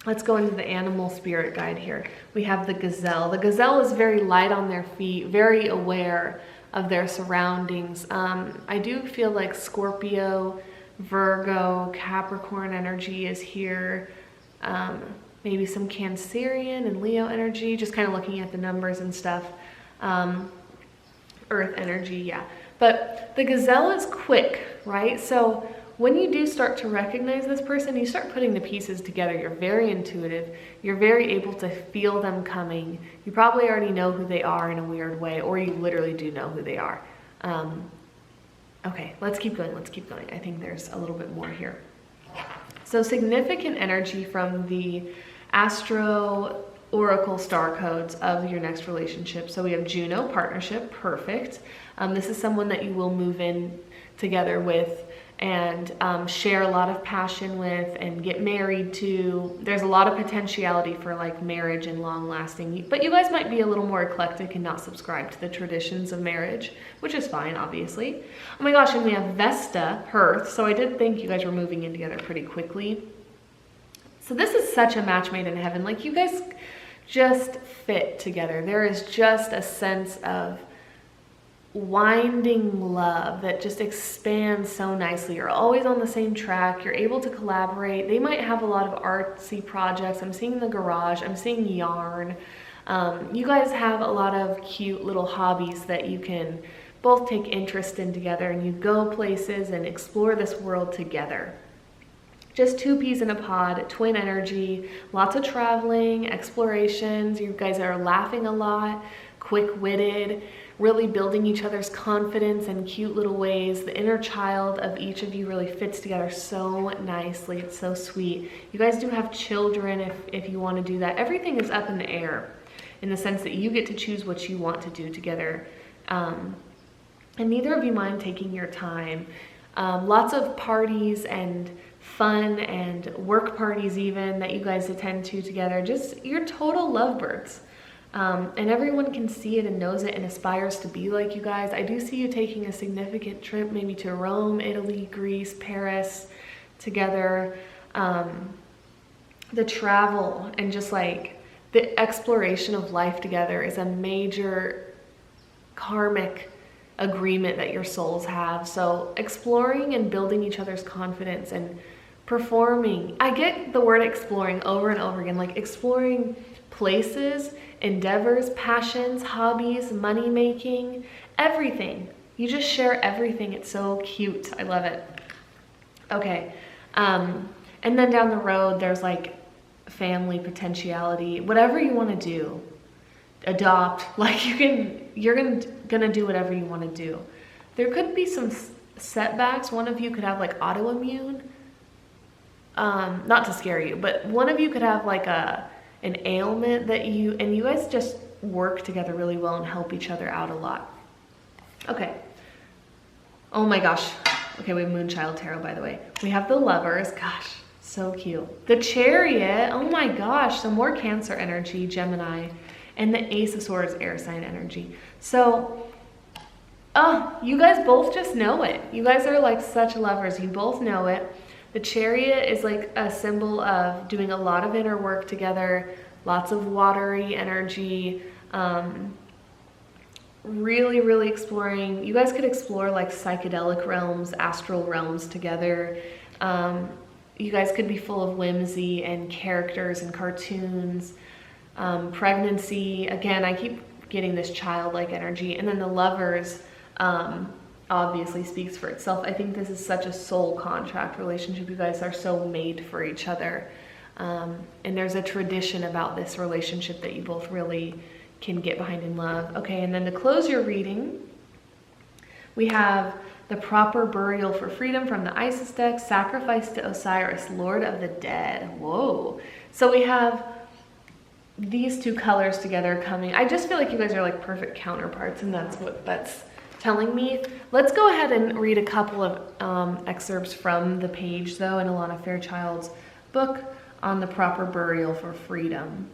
Let's go into the animal spirit guide here. We have the gazelle. The gazelle is very light on their feet, very aware of their surroundings. I do feel like Scorpio, Virgo, Capricorn energy is here. Maybe some Cancerian and Leo energy, just kind of looking at the numbers and stuff. Earth energy, yeah. But the gazelle is quick, right? So when you do start to recognize this person, you start putting the pieces together. You're very intuitive. You're very able to feel them coming. You probably already know who they are in a weird way, or you literally do know who they are. Okay, let's keep going. Let's keep going. I think there's a little bit more here. So significant energy from the Astro Oracle star codes of your next relationship. So we have Juno, partnership, perfect. This is someone that you will move in together with and share a lot of passion with and get married to. There's a lot of potentiality for like marriage and long lasting, but you guys might be a little more eclectic and not subscribe to the traditions of marriage, which is fine, obviously. Oh my gosh, and we have Vesta, Hearth. So I did think you guys were moving in together pretty quickly. So this is such a match made in heaven. Like you guys just fit together. There is just a sense of winding love that just expands so nicely. You're always on the same track. You're able to collaborate. They might have a lot of artsy projects. I'm seeing the garage. I'm seeing yarn. You guys have a lot of cute little hobbies that you can both take interest in together, and you go places and explore this world together. Just two peas in a pod, twin energy, lots of traveling, explorations. You guys are laughing a lot, quick-witted, really building each other's confidence in cute little ways. The inner child of each of you really fits together so nicely. It's so sweet. You guys do have children if you want to do that. Everything is up in the air in the sense that you get to choose what you want to do together. And neither of you mind taking your time. Lots of parties and fun and work parties even that you guys attend to together. Just you're total lovebirds. And everyone can see it and knows it and aspires to be like you guys. I do see you taking a significant trip, maybe to Rome, Italy, Greece, Paris together. The travel and just like the exploration of life together is a major karmic agreement that your souls have. So exploring and building each other's confidence and performing. I get the word exploring over and over again, like exploring places, endeavors, passions, hobbies, money making, everything. You just share everything. It's so cute. I love it. Okay. And then down the road, there's like family potentiality, whatever you want to do, adopt, like you're gonna do whatever you want to do. There could be some setbacks. One of you could have like autoimmune, not to scare you, but one of you could have like an ailment that you guys just work together really well and help each other out a lot. Okay. Oh my gosh. Okay, we have Moonchild Tarot, by the way. We have the Lovers. Gosh, so cute. The Chariot. Oh my gosh. Some more Cancer energy, Gemini. And the Ace of Swords, air sign energy. So, you guys both just know it. You guys are like such lovers. You both know it. The Chariot is like a symbol of doing a lot of inner work together, lots of watery energy, really, really exploring. You guys could explore like psychedelic realms, astral realms together. You guys could be full of whimsy and characters and cartoons. Pregnancy, again, I keep getting this childlike energy. And then the Lovers obviously speaks for itself. I think this is such a soul contract relationship. You guys are so made for each other. And there's a tradition about this relationship that you both really can get behind and love. Okay, and then to close your reading, we have the proper burial for freedom from the Isis deck, sacrifice to Osiris, Lord of the Dead. Whoa. So we have these two colors together coming. I just feel like you guys are like perfect counterparts, and that's what that's telling me. Let's go ahead and read a couple of excerpts from the page though in Alana Fairchild's book on the proper burial for freedom.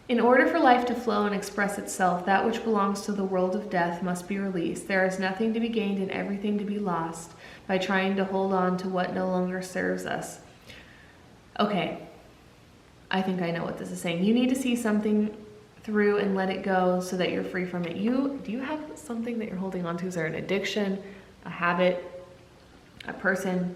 In order for life to flow and express itself, that which belongs to the world of death must be released. There is nothing to be gained and everything to be lost by trying to hold on to what no longer serves us. Okay, I think I know what this is saying. You need to see something through and let it go so that you're free from it. Do you have something that you're holding on to? Is there an addiction, a habit, a person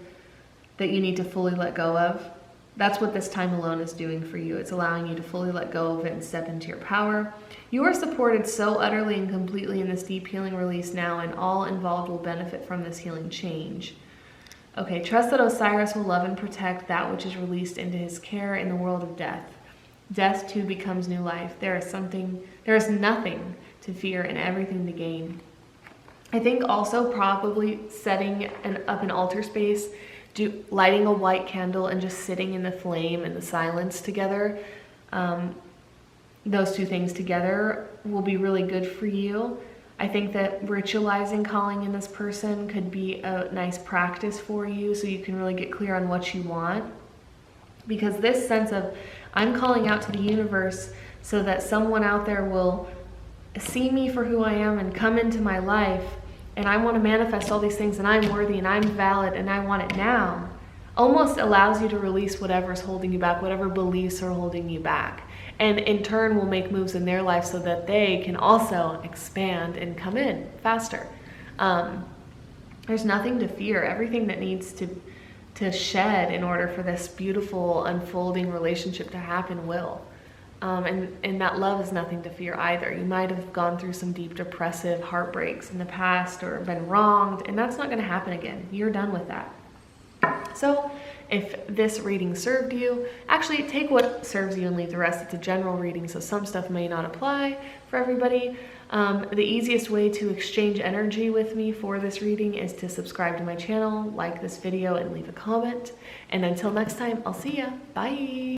that you need to fully let go of? That's what this time alone is doing for you. It's allowing you to fully let go of it and step into your power. You are supported so utterly and completely in this deep healing release now, and all involved will benefit from this healing change. Okay, trust that Osiris will love and protect that which is released into his care in the world of death. Death too becomes new life. There is nothing to fear and everything to gain. I think also probably setting up an altar space, lighting a white candle and just sitting in the flame and the silence together. Those two things together will be really good for you. I think that ritualizing calling in this person could be a nice practice for you, so you can really get clear on what you want. Because this sense of, I'm calling out to the universe so that someone out there will see me for who I am and come into my life, and I want to manifest all these things, and I'm worthy and I'm valid and I want it now, almost allows you to release whatever's holding you back, whatever beliefs are holding you back. And in turn will make moves in their life so that they can also expand and come in faster. There's nothing to fear. Everything that needs to shed in order for this beautiful unfolding relationship to happen will. And that love is nothing to fear either. You might have gone through some deep depressive heartbreaks in the past or been wronged, and that's not going to happen again. You're done with that. So if this reading served you, actually take what serves you and leave the rest. It's a general reading, so some stuff may not apply for everybody. The easiest way to exchange energy with me for this reading is to subscribe to my channel, like this video, and leave a comment. And until next time, I'll see ya. Bye.